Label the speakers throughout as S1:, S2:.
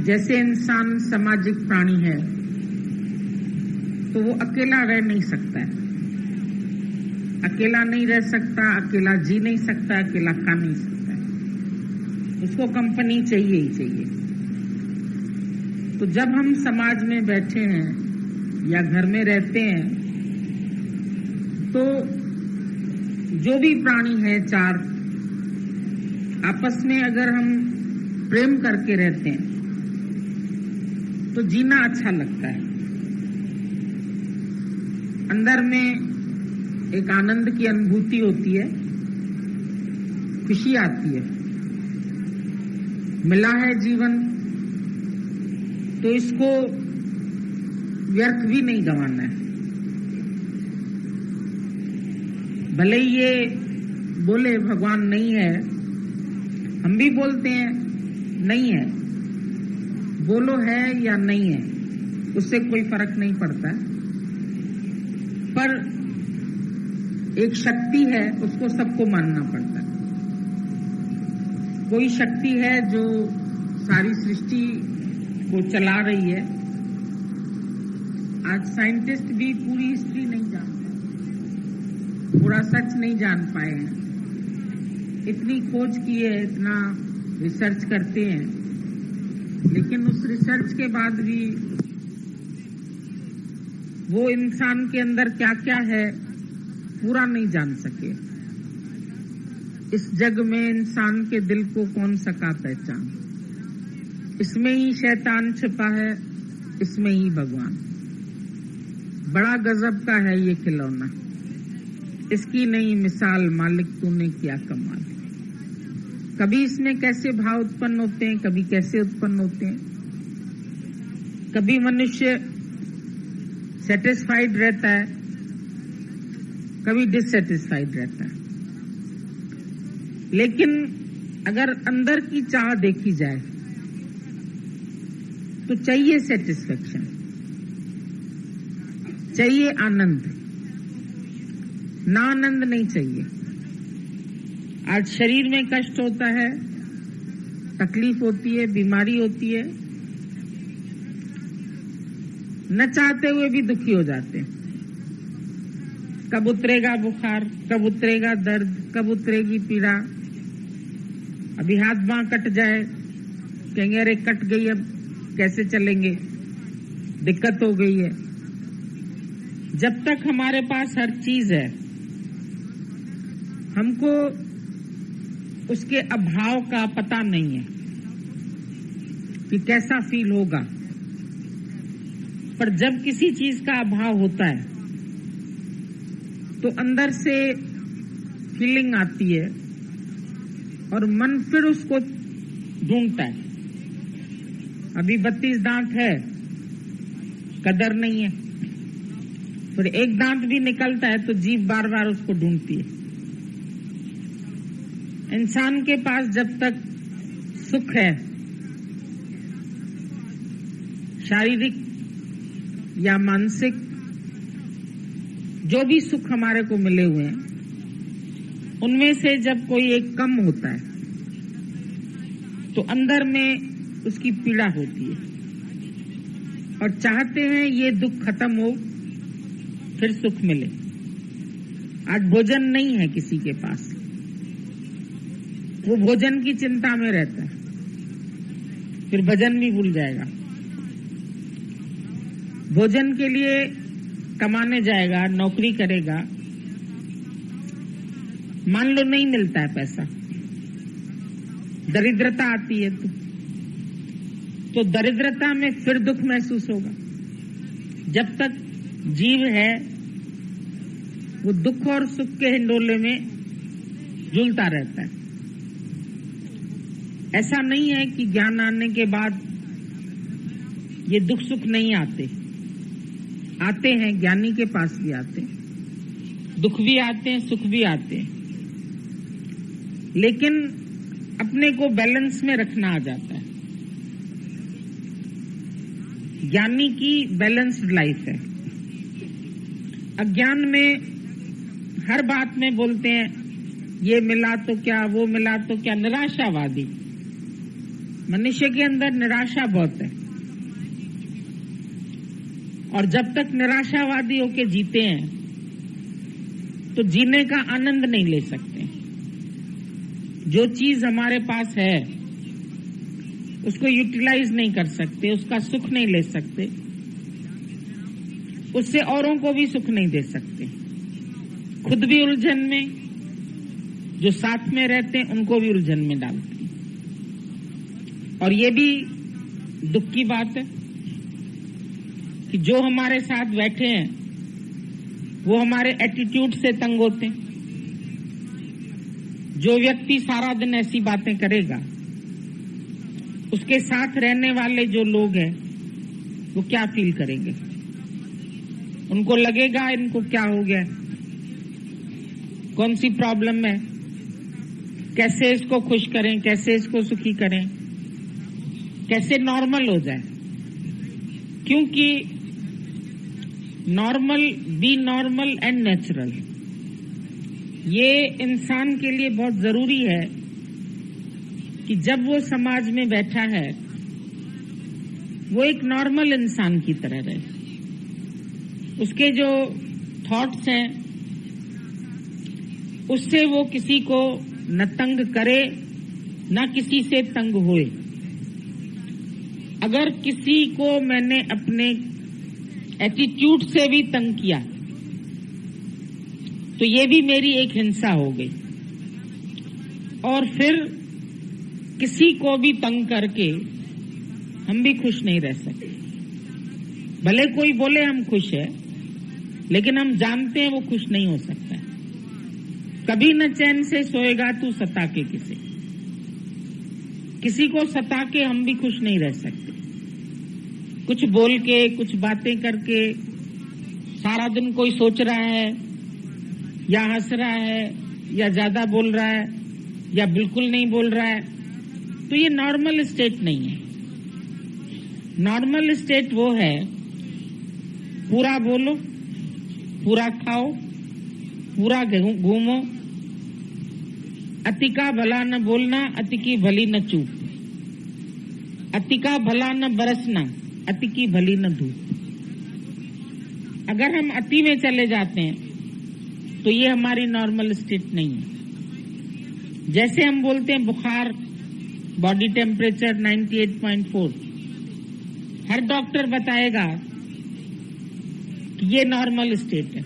S1: जैसे इंसान सामाजिक प्राणी है तो वो अकेला रह नहीं सकता है, अकेला नहीं रह सकता, अकेला जी नहीं सकता, अकेला खा नहीं सकता है, उसको कंपनी चाहिए ही चाहिए। तो जब हम समाज में बैठे हैं या घर में रहते हैं तो जो भी प्राणी है चार, आपस में अगर हम प्रेम करके रहते हैं तो जीना अच्छा लगता है। अंदर में एक आनंद की अनुभूति होती है, खुशी आती है। मिला है जीवन तो इसको व्यर्थ भी नहीं गंवाना है। भले ही ये बोले भगवान नहीं है, हम भी बोलते हैं नहीं है, बोलो है या नहीं है उससे कोई फर्क नहीं पड़ता, पर एक शक्ति है उसको सबको मानना पड़ता है। कोई शक्ति है जो सारी सृष्टि को चला रही है। आज साइंटिस्ट भी पूरी हिस्ट्री नहीं जानते, पूरा सच नहीं जान पाए हैं। इतनी खोज की है, इतना रिसर्च करते हैं, लेकिन उस रिसर्च के बाद भी वो इंसान के अंदर क्या क्या है पूरा नहीं जान सके। इस जग में इंसान के दिल को कौन सका पहचान, इसमें ही शैतान छिपा है, इसमें ही भगवान। बड़ा गजब का है ये खिलौना, इसकी नई मिसाल मालिक तूने किया कमाल। कभी इसमें कैसे भाव उत्पन्न होते हैं, कभी कैसे उत्पन्न होते हैं। कभी मनुष्य सेटिस्फाइड रहता है, कभी डिससेटिस्फाइड रहता है। लेकिन अगर अंदर की चाह देखी जाए तो चाहिए सेटिस्फेक्शन, चाहिए आनंद, ना आनंद नहीं चाहिए। आज शरीर में कष्ट होता है, तकलीफ होती है, बीमारी होती है, न चाहते हुए भी दुखी हो जाते हैं। कब उतरेगा बुखार, कब उतरेगा दर्द, कब उतरेगी पीड़ा। अभी हाथ बांह कट जाए, कहेंगे अरे कट गई, अब कैसे चलेंगे, दिक्कत हो गई है। जब तक हमारे पास हर चीज है, हमको उसके अभाव का पता नहीं है कि कैसा फील होगा। पर जब किसी चीज का अभाव होता है तो अंदर से फीलिंग आती है और मन फिर उसको ढूंढता है। अभी 32 दांत है, कदर नहीं है, फिर एक दांत भी निकलता है तो जीभ बार बार उसको ढूंढती है। इंसान के पास जब तक सुख है, शारीरिक या मानसिक, जो भी सुख हमारे को मिले हुए हैं, उनमें से जब कोई एक कम होता है तो अंदर में उसकी पीड़ा होती है और चाहते हैं ये दुख खत्म हो, फिर सुख मिले। आज भोजन नहीं है किसी के पास, वो भोजन की चिंता में रहता है, फिर भजन भी भूल जाएगा। भोजन के लिए कमाने जाएगा, नौकरी करेगा, मान लो नहीं मिलता है पैसा, दरिद्रता आती है तो दरिद्रता में फिर दुख महसूस होगा। जब तक जीव है वो दुख और सुख के हिंडोले में झूलता रहता है। ऐसा नहीं है कि ज्ञान आने के बाद ये दुख सुख नहीं आते, आते हैं, ज्ञानी के पास भी आते हैं, दुख भी आते हैं, सुख भी आते हैं, लेकिन अपने को बैलेंस में रखना आ जाता है। ज्ञानी की बैलेंस्ड लाइफ है। अज्ञान में हर बात में बोलते हैं ये मिला तो क्या, वो मिला तो क्या, निराशावादी। मनुष्य के अंदर निराशा बहुत है, और जब तक निराशावादी होके जीते हैं तो जीने का आनंद नहीं ले सकते। जो चीज हमारे पास है उसको यूटिलाइज नहीं कर सकते, उसका सुख नहीं ले सकते, उससे औरों को भी सुख नहीं दे सकते, खुद भी उलझन में, जो साथ में रहते हैं उनको भी उलझन में डालते हैं। और ये भी दुख की बात है कि जो हमारे साथ बैठे हैं वो हमारे एटीट्यूड से तंग होते हैं। जो व्यक्ति सारा दिन ऐसी बातें करेगा, उसके साथ रहने वाले जो लोग हैं वो क्या फील करेंगे? उनको लगेगा इनको क्या हो गया, कौन सी प्रॉब्लम है, कैसे इसको खुश करें, कैसे इसको सुखी करें, कैसे नॉर्मल हो जाए। क्योंकि normal, B normal and natural, ये इंसान के लिए बहुत जरूरी है कि जब वो समाज में बैठा है वो एक नॉर्मल इंसान की तरह रहे। उसके जो थॉट्स हैं उससे वो किसी को न तंग करे न किसी से तंग होए। अगर किसी को मैंने अपने एटीट्यूड से भी तंग किया तो ये भी मेरी एक हिंसा हो गई, और फिर किसी को भी तंग करके हम भी खुश नहीं रह सकते। भले कोई बोले हम खुश है, लेकिन हम जानते हैं वो खुश नहीं हो सकता है। कभी न चैन से सोएगा तू सता के किसी को सता के हम भी खुश नहीं रह सकते। कुछ बोल के, कुछ बातें करके, सारा दिन कोई सोच रहा है या हंस रहा है या ज्यादा बोल रहा है या बिल्कुल नहीं बोल रहा है, तो ये नॉर्मल स्टेट नहीं है। नॉर्मल स्टेट वो है पूरा बोलो, पूरा खाओ, पूरा घूमो, अति का भला न बोलना, अति की भली न चूप, अति का भला न बरसना, अति की भली न धूप। अगर हम अति में चले जाते हैं तो ये हमारी नॉर्मल स्टेट नहीं है। जैसे हम बोलते हैं बुखार, बॉडी टेम्परेचर 98.4, हर डॉक्टर बताएगा कि ये नॉर्मल स्टेट है।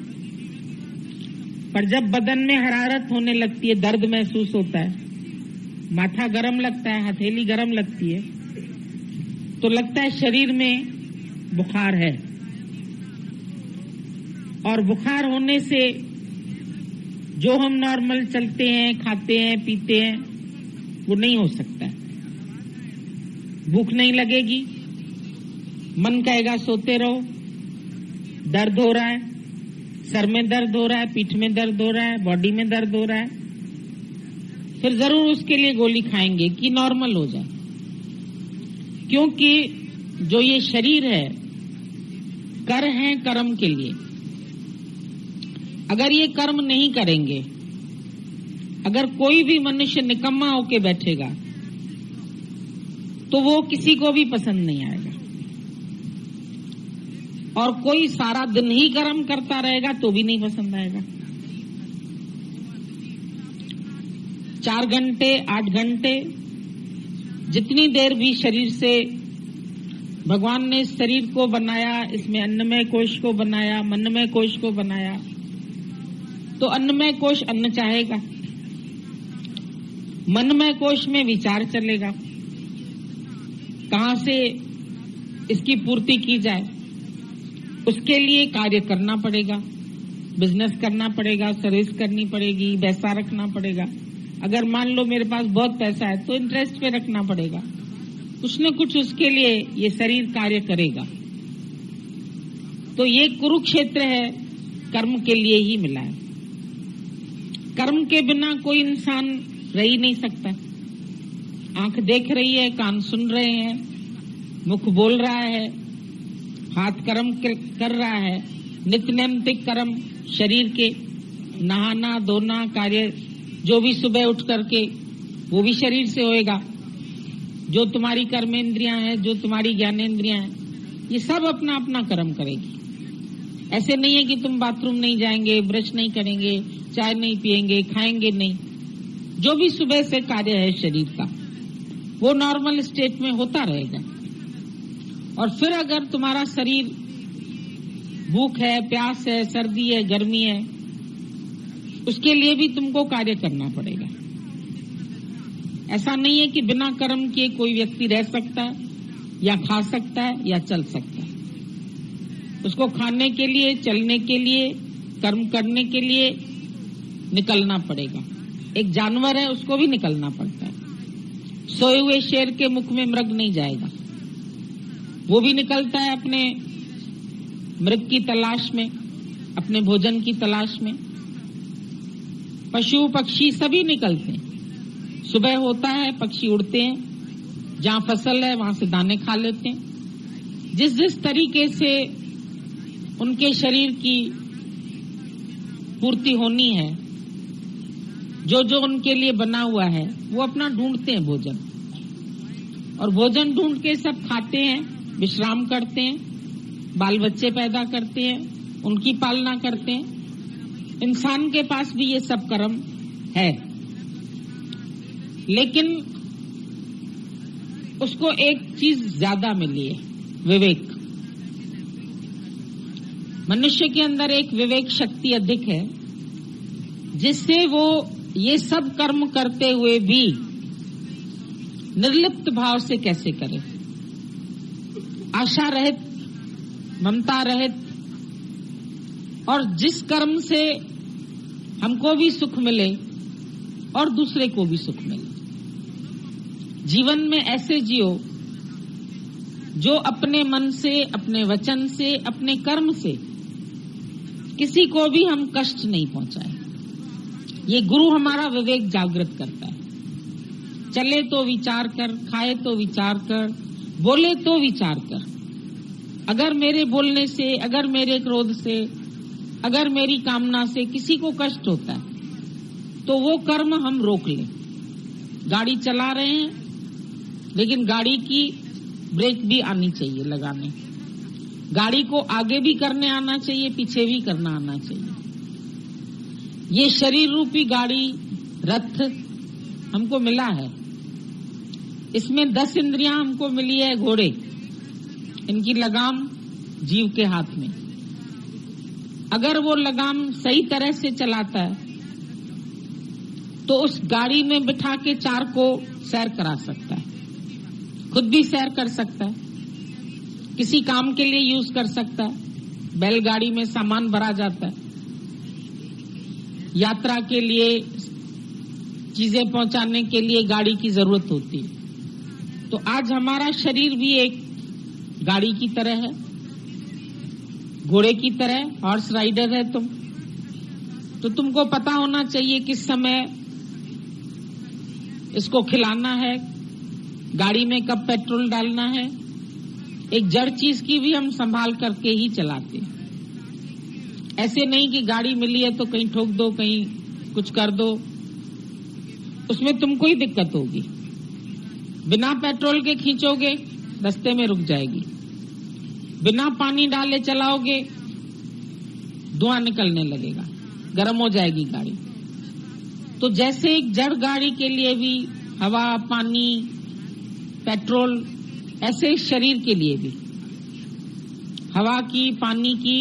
S1: पर जब बदन में हरारत होने लगती है, दर्द महसूस होता है, माथा गर्म लगता है, हथेली गर्म लगती है, तो लगता है शरीर में बुखार है। और बुखार होने से जो हम नॉर्मल चलते हैं, खाते हैं, पीते हैं, वो नहीं हो सकता है। भूख नहीं लगेगी, मन कहेगा सोते रहो, दर्द हो रहा है, सर में दर्द हो रहा है, पीठ में दर्द हो रहा है, बॉडी में दर्द हो रहा है, फिर जरूर उसके लिए गोली खाएंगे कि नॉर्मल हो जाए। क्योंकि जो ये शरीर है, कर है कर्म के लिए। अगर ये कर्म नहीं करेंगे, अगर कोई भी मनुष्य निकम्मा होके बैठेगा तो वो किसी को भी पसंद नहीं आएगा। और कोई सारा दिन ही कर्म करता रहेगा तो भी नहीं पसंद आएगा। 4 घंटे 8 घंटे जितनी देर भी शरीर से भगवान ने इस शरीर को बनाया, इसमें अन्नमय कोश को बनाया, मनमय कोश को बनाया, तो अन्नमय कोश अन्न चाहेगा, मनमय कोश में विचार चलेगा, कहां से इसकी पूर्ति की जाए। उसके लिए कार्य करना पड़ेगा, बिजनेस करना पड़ेगा, सर्विस करनी पड़ेगी, पैसा रखना पड़ेगा। अगर मान लो मेरे पास बहुत पैसा है तो इंटरेस्ट पे रखना पड़ेगा, कुछ न कुछ उसके लिए ये शरीर कार्य करेगा। तो ये कुरुक्षेत्र है, कर्म के लिए ही मिला है। कर्म के बिना कोई इंसान रह ही नहीं सकता। आंख देख रही है, कान सुन रहे हैं, मुख बोल रहा है, हाथ कर्म कर रहा है, नित्य नैमित्तिक कर्म शरीर के, नहाना धोना कार्य जो भी सुबह उठ करके वो भी शरीर से होएगा। जो तुम्हारी कर्मेंद्रियां हैं, जो तुम्हारी ज्ञानेंद्रियां हैं, ये सब अपना अपना कर्म करेगी। ऐसे नहीं है कि तुम बाथरूम नहीं जाएंगे, ब्रश नहीं करेंगे, चाय नहीं पिएंगे, खाएंगे नहीं। जो भी सुबह से कार्य है शरीर का, वो नॉर्मल स्टेट में होता रहेगा। और फिर अगर तुम्हारा शरीर भूख है, प्यास है, सर्दी है, गर्मी है, उसके लिए भी तुमको कार्य करना पड़ेगा। ऐसा नहीं है कि बिना कर्म किए कोई व्यक्ति रह सकता है या खा सकता है या चल सकता है। उसको खाने के लिए, चलने के लिए, कर्म करने के लिए निकलना पड़ेगा। एक जानवर है, उसको भी निकलना पड़ता है। सोए हुए शेर के मुख में मृग नहीं जाएगा, वो भी निकलता है अपने मृग की तलाश में, अपने भोजन की तलाश में। पशु पक्षी सभी निकलते हैं। सुबह होता है, पक्षी उड़ते हैं, जहां फसल है वहां से दाने खा लेते हैं। जिस जिस तरीके से उनके शरीर की पूर्ति होनी है, जो जो उनके लिए बना हुआ है, वो अपना ढूंढते हैं भोजन। और भोजन ढूंढ के सब खाते हैं, विश्राम करते हैं, बाल बच्चे पैदा करते हैं, उनकी पालना करते हैं। इंसान के पास भी ये सब कर्म है, लेकिन उसको एक चीज ज्यादा मिली है, विवेक। मनुष्य के अंदर एक विवेक शक्ति अधिक है, जिससे वो ये सब कर्म करते हुए भी निर्लिप्त भाव से कैसे करे, आशा रहित, ममता रहित, और जिस कर्म से हमको भी सुख मिले और दूसरे को भी सुख मिले। जीवन में ऐसे जियो जो अपने मन से, अपने वचन से, अपने कर्म से किसी को भी हम कष्ट नहीं पहुंचाए। ये गुरु हमारा विवेक जागृत करता है। चले तो विचार कर, खाए तो विचार कर, बोले तो विचार कर। अगर मेरे बोलने से, अगर मेरे क्रोध से, अगर मेरी कामना से किसी को कष्ट होता है, तो वो कर्म हम रोक लें। गाड़ी चला रहे हैं, लेकिन गाड़ी की ब्रेक भी आनी चाहिए लगाने। गाड़ी को आगे भी करने आना चाहिए, पीछे भी करना आना चाहिए। ये शरीर रूपी गाड़ी, रथ हमको मिला है। इसमें 10 इंद्रियां हमको मिली है, घोड़े। इनकी लगाम जीव के हाथ में। अगर वो लगाम सही तरह से चलाता है, तो उस गाड़ी में बिठा के 4 को सैर करा सकता है, खुद भी सैर कर सकता है, किसी काम के लिए यूज कर सकता है। बैलगाड़ी में सामान भरा जाता है, यात्रा के लिए, चीजें पहुंचाने के लिए गाड़ी की जरूरत होती है। तो आज हमारा शरीर भी एक गाड़ी की तरह है, घोड़े की तरह, हॉर्स राइडर है तुम। तो तुमको पता होना चाहिए किस समय इसको खिलाना है, गाड़ी में कब पेट्रोल डालना है। एक जड़ चीज की भी हम संभाल करके ही चलाते हैं। ऐसे नहीं कि गाड़ी मिली है तो कहीं ठोक दो, कहीं कुछ कर दो, उसमें तुमको ही दिक्कत होगी। बिना पेट्रोल के खींचोगे, रास्ते में रुक जाएगी। बिना पानी डाले चलाओगे, धुआं निकलने लगेगा, गर्म हो जाएगी गाड़ी। तो जैसे एक जड़ गाड़ी के लिए भी हवा, पानी, पेट्रोल, ऐसे शरीर के लिए भी हवा की, पानी की,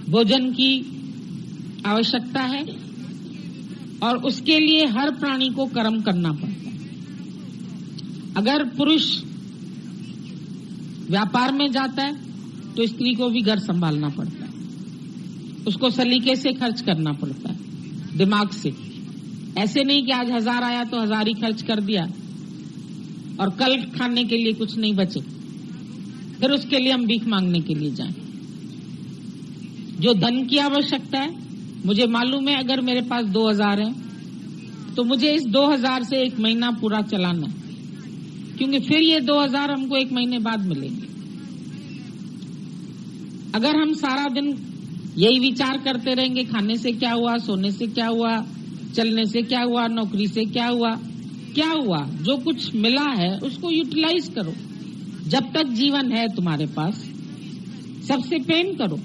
S1: भोजन की आवश्यकता है। और उसके लिए हर प्राणी को कर्म करना पड़ता है। अगर पुरुष व्यापार में जाता है, तो स्त्री को भी घर संभालना पड़ता है, उसको सलीके से खर्च करना पड़ता है, दिमाग से। ऐसे नहीं कि आज 1000 आया तो 1000 ही खर्च कर दिया और कल खाने के लिए कुछ नहीं बचे, फिर उसके लिए हम भीख मांगने के लिए जाएं। जो धन की आवश्यकता है, मुझे मालूम है अगर मेरे पास 2000 है तो मुझे इस 2000 से 1 महीना पूरा चलाना है, क्योंकि फिर ये 2000 हमको 1 महीने बाद मिलेंगे। अगर हम सारा दिन यही विचार करते रहेंगे, खाने से क्या हुआ, सोने से क्या हुआ, चलने से क्या हुआ, नौकरी से क्या हुआ, क्या हुआ, जो कुछ मिला है उसको यूटिलाइज करो। जब तक जीवन है तुम्हारे पास, सबसे प्रेम करो,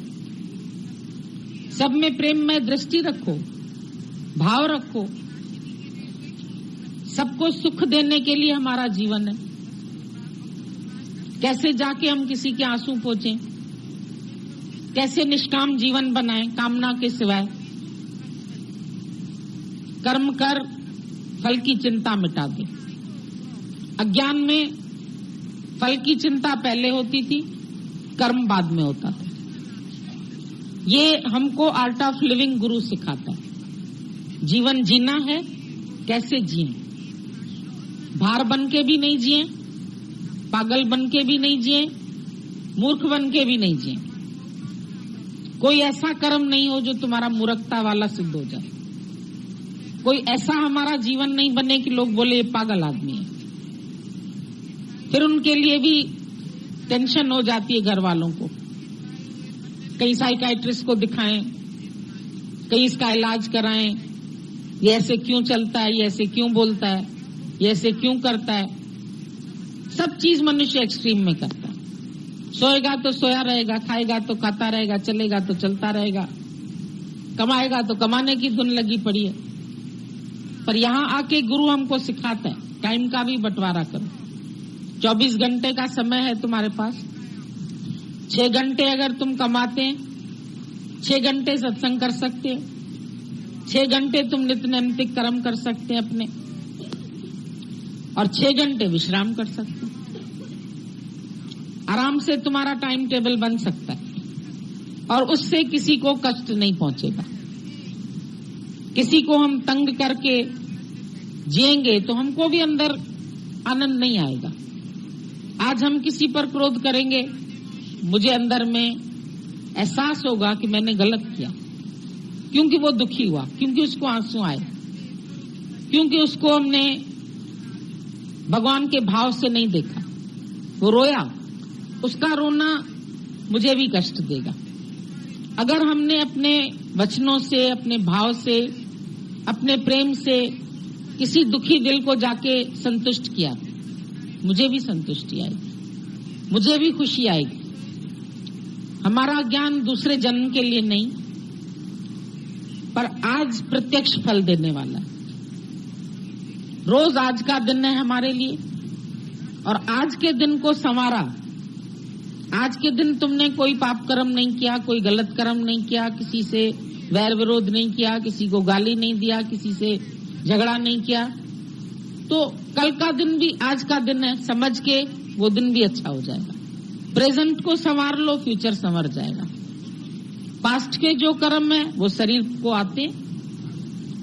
S1: सब में प्रेम में दृष्टि रखो, भाव रखो। सबको सुख देने के लिए हमारा जीवन है। कैसे जाके हम किसी के आंसू पोंछें, कैसे निष्काम जीवन बनाएं कामना के सिवाय। कर्म कर, फल की चिंता मिटा दे। अज्ञान में फल की चिंता पहले होती थी, कर्म बाद में होता था। ये हमको आर्ट ऑफ लिविंग गुरु सिखाता है। जीवन जीना है, कैसे जिए। भार बन के भी नहीं जिए, पागल बन के भी नहीं जिए, मूर्ख बन के भी नहीं जिए। कोई ऐसा कर्म नहीं हो जो तुम्हारा मूर्खता वाला सिद्ध हो जाए। कोई ऐसा हमारा जीवन नहीं बने कि लोग बोले ये पागल आदमी है। फिर उनके लिए भी टेंशन हो जाती है घर वालों को। कहीं साइकाइट्रिस्ट को दिखाएं, कहीं इसका इलाज कराएं। ये ऐसे क्यों चलता है, ये ऐसे क्यों बोलता है, ये ऐसे क्यों करता है। सब चीज मनुष्य एक्सट्रीम में करता है। सोएगा तो सोया रहेगा, खाएगा तो खाता रहेगा, चलेगा तो चलता रहेगा, कमाएगा तो कमाने की धुन लगी पड़ी है। पर यहाँ आके गुरु हमको सिखाता है टाइम का भी बंटवारा करो। 24 घंटे का समय है तुम्हारे पास। 6 घंटे अगर तुम कमाते हैं, 6 घंटे सत्संग कर सकते हैं, 6 घंटे तुम नित्य नैमित्तिक कर्म कर सकते हैं अपने, और 6 घंटे विश्राम कर सकते हैं। आराम से तुम्हारा टाइम टेबल बन सकता है और उससे किसी को कष्ट नहीं पहुंचेगा। किसी को हम तंग करके जिएंगे तो हमको भी अंदर आनंद नहीं आएगा। आज हम किसी पर क्रोध करेंगे, मुझे अंदर में एहसास होगा कि मैंने गलत किया, क्योंकि वो दुखी हुआ, क्योंकि उसको आंसू आए, क्योंकि उसको हमने भगवान के भाव से नहीं देखा, वो रोया। उसका रोना मुझे भी कष्ट देगा। अगर हमने अपने वचनों से, अपने भाव से, अपने प्रेम से किसी दुखी दिल को जाके संतुष्ट किया, मुझे भी संतुष्टि आएगी, मुझे भी खुशी आएगी। हमारा ज्ञान दूसरे जन्म के लिए नहीं, पर आज प्रत्यक्ष फल देने वाला है। रोज आज का दिन है हमारे लिए, और आज के दिन को संवारा। आज के दिन तुमने कोई पाप कर्म नहीं किया, कोई गलत कर्म नहीं किया, किसी से वैर विरोध नहीं किया, किसी को गाली नहीं दिया, किसी से झगड़ा नहीं किया, तो कल का दिन भी आज का दिन है समझ के वो दिन भी अच्छा हो जाएगा। प्रेजेंट को संवार लो, फ्यूचर संवर जाएगा। पास्ट के जो कर्म है वो शरीर को आते,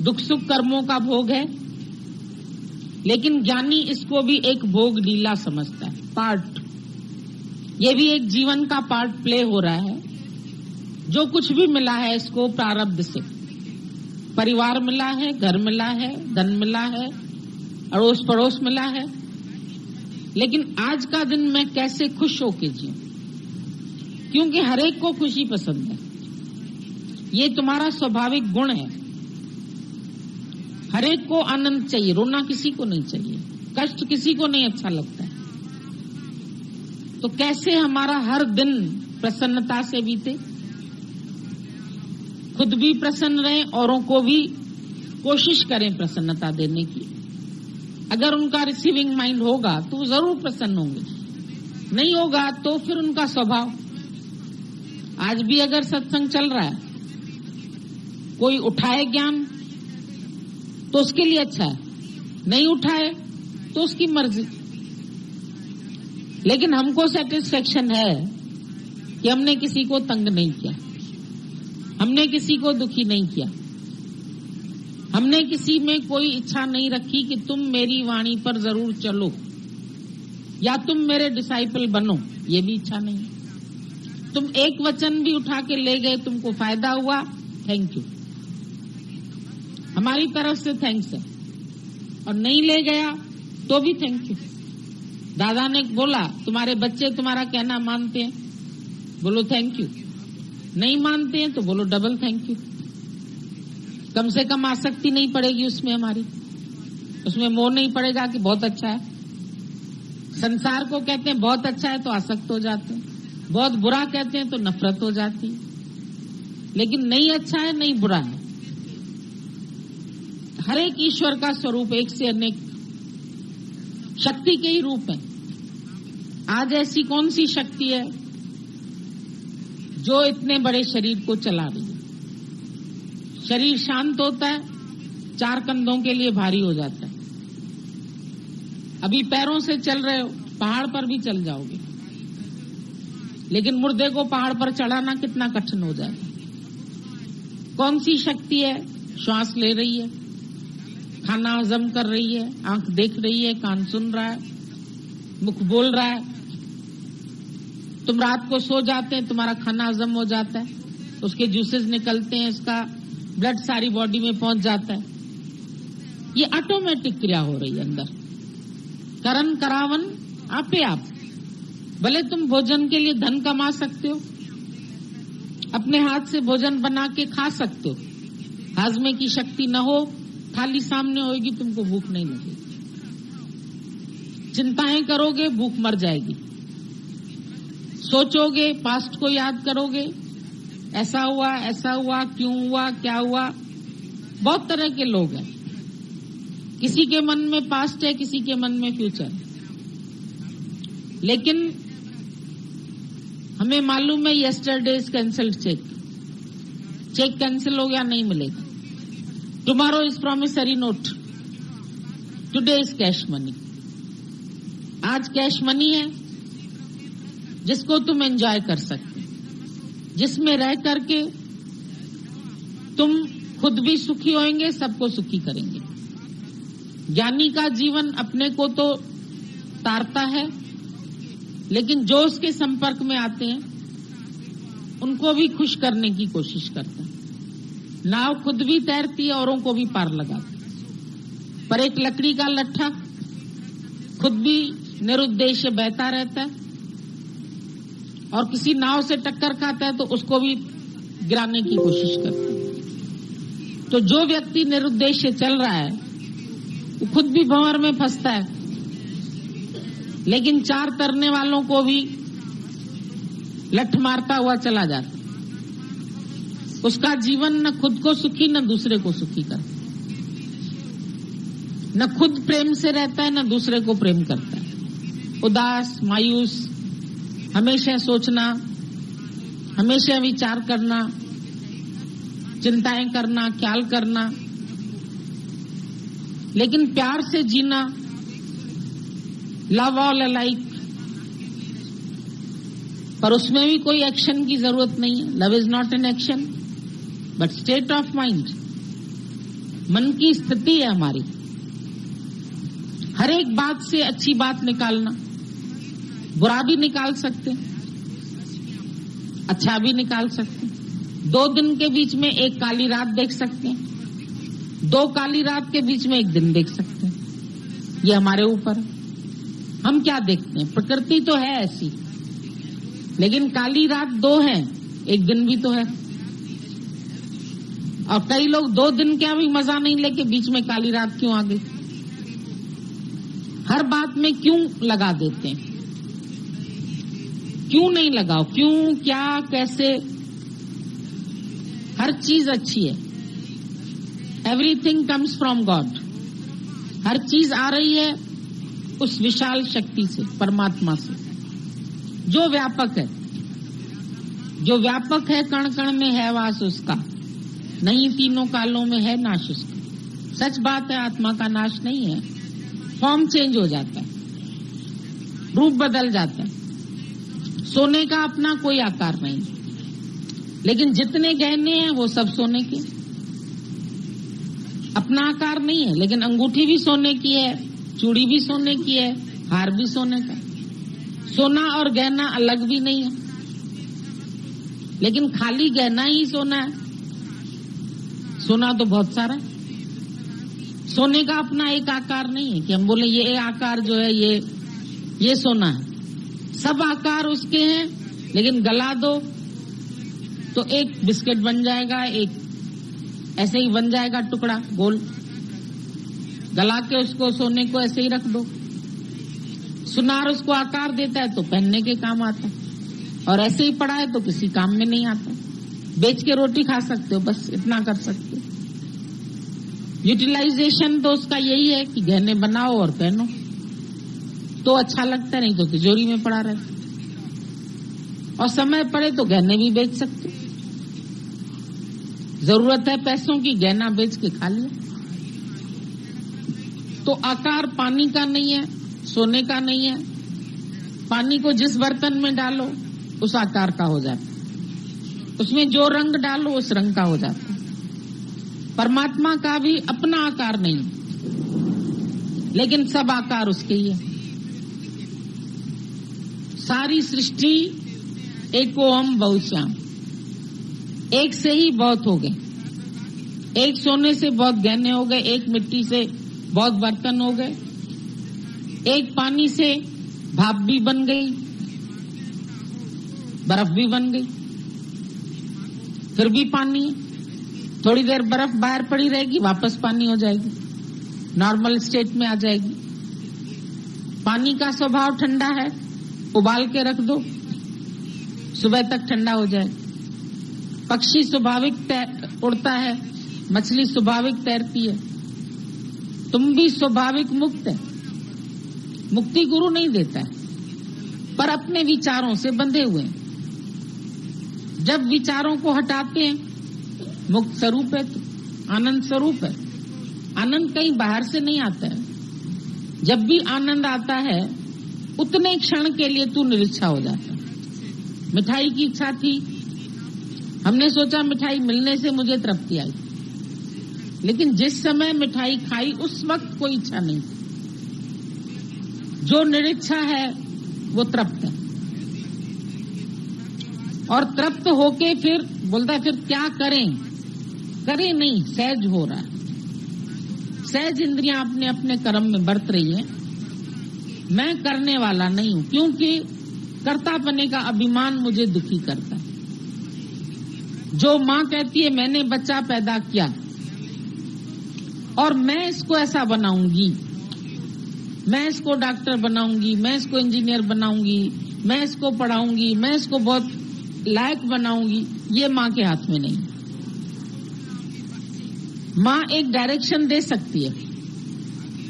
S1: दुख सुख कर्मों का भोग है, लेकिन ज्ञानी इसको भी एक भोग लीला समझता है, पार्ट। ये भी एक जीवन का पार्ट प्ले हो रहा है। जो कुछ भी मिला है इसको प्रारब्ध से, परिवार मिला है, घर मिला है, धन मिला है, अड़ोस पड़ोस मिला है, लेकिन आज का दिन मैं कैसे खुश होके जीऊं, क्योंकि हर एक को खुशी पसंद है। ये तुम्हारा स्वाभाविक गुण है। हर एक को आनंद चाहिए, रोना किसी को नहीं चाहिए, कष्ट किसी को नहीं अच्छा लगता है। तो कैसे हमारा हर दिन प्रसन्नता से बीते, खुद भी प्रसन्न रहें, औरों को भी कोशिश करें प्रसन्नता देने की। अगर उनका रिसीविंग माइंड होगा तो वो जरूर प्रसन्न होंगे, नहीं होगा तो फिर उनका स्वभाव। आज भी अगर सत्संग चल रहा है, कोई उठाए ज्ञान तो उसके लिए अच्छा है, नहीं उठाए तो उसकी मर्जी। लेकिन हमको सेटिस्फेक्शन है कि हमने किसी को तंग नहीं किया, हमने किसी को दुखी नहीं किया, हमने किसी में कोई इच्छा नहीं रखी कि तुम मेरी वाणी पर जरूर चलो या तुम मेरे डिसाइपल बनो। ये भी इच्छा नहीं। तुम एक वचन भी उठा के ले गए, तुमको फायदा हुआ, थैंक यू, हमारी तरफ से थैंक्स है। और नहीं ले गया तो भी थैंक यू। दादा ने बोला तुम्हारे बच्चे तुम्हारा कहना मानते हैं, बोलो थैंक यू। नहीं मानते हैं तो बोलो डबल थैंक यू। कम से कम आसक्ति नहीं पड़ेगी उसमें हमारी। उसमें मोह नहीं पड़ेगा कि बहुत अच्छा है। संसार को कहते हैं बहुत अच्छा है तो आसक्त हो जाते हैं, बहुत बुरा कहते हैं तो नफरत हो जाती है। लेकिन नहीं अच्छा है नहीं बुरा है, हर एक ईश्वर का स्वरूप एक से अनेक शक्ति के ही रूप है। आज ऐसी कौन सी शक्ति है जो इतने बड़े शरीर को चला रही है? शरीर शांत होता है, चार कंधों के लिए भारी हो जाता है। अभी पैरों से चल रहे हो, पहाड़ पर भी चल जाओगे, लेकिन मुर्दे को पहाड़ पर चढ़ाना कितना कठिन हो जाएगा। कौन सी शक्ति है? श्वास ले रही है, खाना हजम कर रही है, आंख देख रही है, कान सुन रहा है, मुख बोल रहा है। तुम रात को सो जाते हैं, तुम्हारा खाना हजम हो जाता है, उसके जूसेस निकलते हैं, इसका ब्लड सारी बॉडी में पहुंच जाता है। ये ऑटोमेटिक क्रिया हो रही है अंदर, करन करावन आपे आप। भले तुम भोजन के लिए धन कमा सकते हो, अपने हाथ से भोजन बना के खा सकते हो, हाजमे की शक्ति न हो, थाली सामने होगी, तुमको भूख नहीं लगेगी। चिंताएं करोगे, भूख मर जाएगी। सोचोगे, पास्ट को याद करोगे, ऐसा हुआ, क्यों हुआ, क्या हुआ। बहुत तरह के लोग हैं, किसी के मन में पास्ट है, किसी के मन में फ्यूचर है। लेकिन हमें मालूम है yesterday is cancelled cheque cancel हो गया, नहीं मिलेगा। Tomorrow is promissory note, today is cash money. आज कैश मनी है जिसको तुम एंजॉय कर सकते, जिसमें रह करके तुम खुद भी सुखी होंगे, सबको सुखी करेंगे। ज्ञानी का जीवन अपने को तो तारता है, लेकिन जो उसके संपर्क में आते हैं उनको भी खुश करने की कोशिश करता है। नाव खुद भी तैरती है, औरों को भी पार लगाती है। पर एक लकड़ी का लट्ठा खुद भी निरुद्देश्य बहता रहता है, और किसी नाव से टक्कर खाता है तो उसको भी गिराने की कोशिश करता है। तो जो व्यक्ति निरुद्देश्य चल रहा है वो खुद भी भंवर में फंसता है, लेकिन चार तरने वालों को भी लठ मारता हुआ चला जाता। उसका जीवन न खुद को सुखी न दूसरे को सुखी करता, न खुद प्रेम से रहता है न दूसरे को प्रेम करता है। उदास, मायूस, हमेशा सोचना, हमेशा विचार करना, चिंताएं करना, ख्याल करना। लेकिन प्यार से जीना, लव ऑल अलाइक, पर उसमें भी कोई एक्शन की जरूरत नहीं है। Love is not an action but state of mind. मन की स्थिति है हमारी। हर एक बात से अच्छी बात निकालना, बुरा भी निकाल सकते, अच्छा भी निकाल सकते। 2 दिन के बीच में एक काली रात देख सकते हैं, 2 काली रात के बीच में एक दिन देख सकते हैं। ये हमारे ऊपर है, हम क्या देखते हैं। प्रकृति तो है ऐसी, लेकिन काली रात 2 है, एक दिन भी तो है। और कई लोग 2 दिन क्या भी मजा नहीं लेके बीच में काली रात क्यों आ गई। हर बात में क्यों लगा देते हैं, क्यों नहीं लगाओ, क्यों, क्या, कैसे। हर चीज अच्छी है, एवरीथिंग कम्स फ्रॉम गॉड। हर चीज आ रही है उस विशाल शक्ति से, परमात्मा से, जो व्यापक है। जो व्यापक है, कण कण में है वास उसका, नहीं तीनों कालों में है नाश उसका। सच बात है, आत्मा का नाश नहीं है। फॉर्म चेंज हो जाता है, रूप बदल जाता है। सोने का अपना कोई आकार नहीं, लेकिन जितने गहने हैं वो सब सोने के। अपना आकार नहीं है, लेकिन अंगूठी भी सोने की है, चूड़ी भी सोने की है, हार भी सोने का। सोना और गहना अलग भी नहीं है, लेकिन खाली गहना ही सोना है। सोना तो बहुत सारा है। सोने का अपना एक आकार नहीं है कि हम बोले ये आकार जो है ये सोना है। सब आकार उसके हैं, लेकिन गला दो तो एक बिस्किट बन जाएगा, एक ऐसे ही बन जाएगा टुकड़ा गोल। गला के उसको सोने को ऐसे ही रख दो। सुनार उसको आकार देता है तो पहनने के काम आता है, और ऐसे ही पड़ा है तो किसी काम में नहीं आता। बेच के रोटी खा सकते हो, बस इतना कर सकते हो। यूटिलाइजेशन तो उसका यही है कि गहने बनाओ और पहनो तो अच्छा लगता, नहीं तो तिजोरी में पड़ा रहता। और समय पड़े तो गहने भी बेच सकते हो। जरूरत है पैसों की, गहना बेच के खा लिया। तो आकार पानी का नहीं है, सोने का नहीं है। पानी को जिस बर्तन में डालो उस आकार का हो जाता है, उसमें जो रंग डालो उस रंग का हो जाता है। परमात्मा का भी अपना आकार नहीं, लेकिन सब आकार उसके ही है। सारी सृष्टि एको हम बहुश्याम, एक से ही बहुत हो गए। एक सोने से बहुत गहने हो गए, एक मिट्टी से बहुत बर्तन हो गए, एक पानी से भाप भी बन गई, बर्फ भी बन गई, फिर भी पानी है। थोड़ी देर बर्फ बाहर पड़ी रहेगी, वापस पानी हो जाएगी, नॉर्मल स्टेट में आ जाएगी। पानी का स्वभाव ठंडा है, उबाल के रख दो, सुबह तक ठंडा हो जाए। पक्षी स्वाभाविक उड़ता है, मछली स्वाभाविक तैरती है, तुम भी स्वाभाविक मुक्त है। मुक्ति गुरु नहीं देता है, पर अपने विचारों से बंधे हुए हैं। जब विचारों को हटाते हैं, मुक्त स्वरूप है, तो आनंद स्वरूप है। आनंद कहीं बाहर से नहीं आता है। जब भी आनंद आता है उतने क्षण के लिए तू निरीक्षा हो जाता है। मिठाई की इच्छा थी, हमने सोचा मिठाई मिलने से मुझे तृप्ति आई, लेकिन जिस समय मिठाई खाई उस वक्त कोई इच्छा नहीं थी। जो निरीक्षा है वो तृप्त है, और तृप्त होके फिर बोलता है फिर क्या करें। करें नहीं, सहज हो रहा है। सहज इंद्रियां अपने अपने कर्म में बरत रही है। मैं करने वाला नहीं हूं, क्योंकि कर्तापने का अभिमान मुझे दुखी करता है। जो माँ कहती है मैंने बच्चा पैदा किया और मैं इसको ऐसा बनाऊंगी, मैं इसको डॉक्टर बनाऊंगी, मैं इसको इंजीनियर बनाऊंगी, मैं इसको पढ़ाऊंगी, मैं इसको बहुत लायक बनाऊंगी, ये माँ के हाथ में नहीं। माँ एक डायरेक्शन दे सकती है,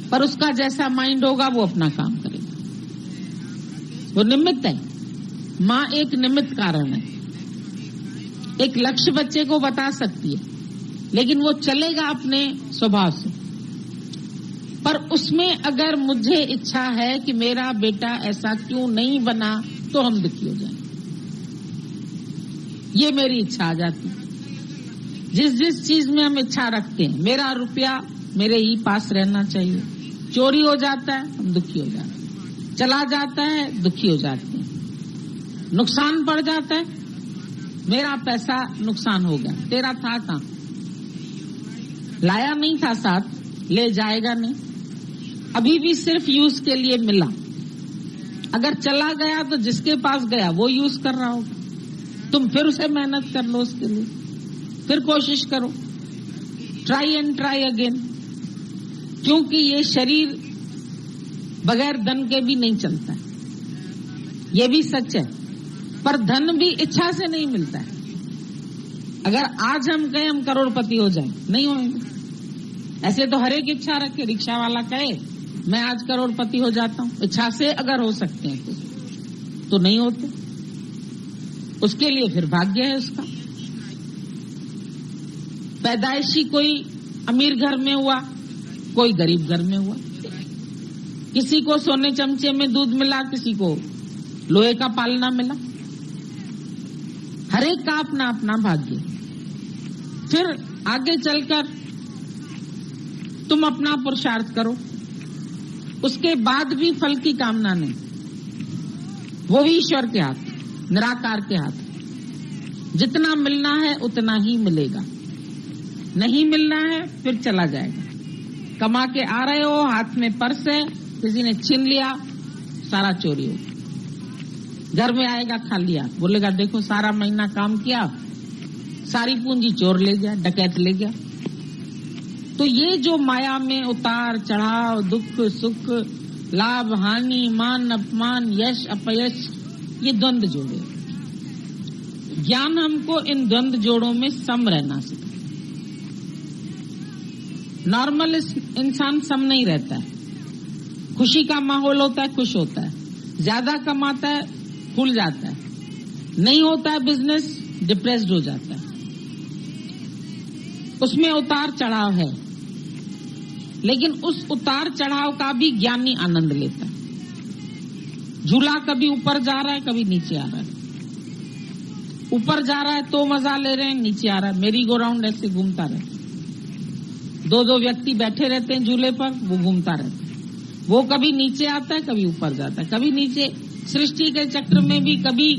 S1: पर उसका जैसा माइंड होगा वो अपना काम करेगा। वो निमित्त है, माँ एक निमित्त कारण है। एक लक्ष्य बच्चे को बता सकती है, लेकिन वो चलेगा अपने स्वभाव से। पर उसमें अगर मुझे इच्छा है कि मेरा बेटा ऐसा क्यों नहीं बना, तो हम दुखी हो जाएंगे। ये मेरी इच्छा आ जाती है। जिस जिस चीज में हम इच्छा रखते हैं, मेरा रुपया मेरे ही पास रहना चाहिए, चोरी हो जाता है हम दुखी हो जाते हैं, चला जाता है दुखी हो जाते हैं, नुकसान पड़ जाता है, मेरा पैसा नुकसान हो गया, तेरा था कहाँ, लाया नहीं था साथ, ले जाएगा नहीं, अभी भी सिर्फ यूज के लिए मिला। अगर चला गया तो जिसके पास गया वो यूज कर रहा होगा, तुम फिर उसे मेहनत कर लो, उसके लिए फिर कोशिश करो, ट्राई एंड ट्राई अगेन। क्योंकि ये शरीर बगैर धन के भी नहीं चलता है, ये भी सच है। पर धन भी इच्छा से नहीं मिलता है। अगर आज हम कहें हम करोड़पति हो जाएं, नहीं होंगे। ऐसे तो हर एक इच्छा रखे, रिक्शा वाला कहे मैं आज करोड़पति हो जाता हूं, इच्छा से अगर हो सकते हैं तो नहीं होते। उसके लिए फिर भाग्य है उसका। पैदाइशी कोई अमीर घर में हुआ, कोई गरीब घर में हुआ, किसी को सोने चमचे में दूध मिला, किसी को लोहे का पालना मिला। हर एक का अपना अपना भाग्य। फिर आगे चलकर तुम अपना पुरुषार्थ करो, उसके बाद भी फल की कामना नहीं, वो भी ईश्वर के हाथ, निराकार के हाथ। जितना मिलना है उतना ही मिलेगा, नहीं मिलना है फिर चला जाएगा। कमा के आ रहे हो, हाथ में पर्स है, किसी ने छीन लिया, सारा चोरी हो। घर में आएगा खाली हाथ, बोलेगा देखो सारा महीना काम किया, सारी पूंजी चोर ले गया, डकैत ले गया। तो ये जो माया में उतार चढ़ाव, दुख सुख, लाभ हानि, मान अपमान, यश अपयश, ये द्वंद जोड़े। ज्ञान हमको इन द्वंद जोड़ों में सम रहना सिखाए। नॉर्मल इंसान सम नहीं रहता है। खुशी का माहौल होता है, खुश होता है, ज्यादा कमाता है, फूल जाता है, नहीं होता है बिजनेस, डिप्रेस्ड हो जाता है। उसमें उतार चढ़ाव है, लेकिन उस उतार चढ़ाव का भी ज्ञानी आनंद लेता है। झूला कभी ऊपर जा रहा है, कभी नीचे आ रहा है। ऊपर जा रहा है तो मजा ले रहे हैं, नीचे आ रहा है, मेरी गो राउंड ऐसे घूमता रहता है। दो व्यक्ति बैठे रहते हैं झूले पर, वो घूमता रहता है। वो कभी नीचे आता है, कभी ऊपर जाता है, कभी नीचे। सृष्टि के चक्र में भी कभी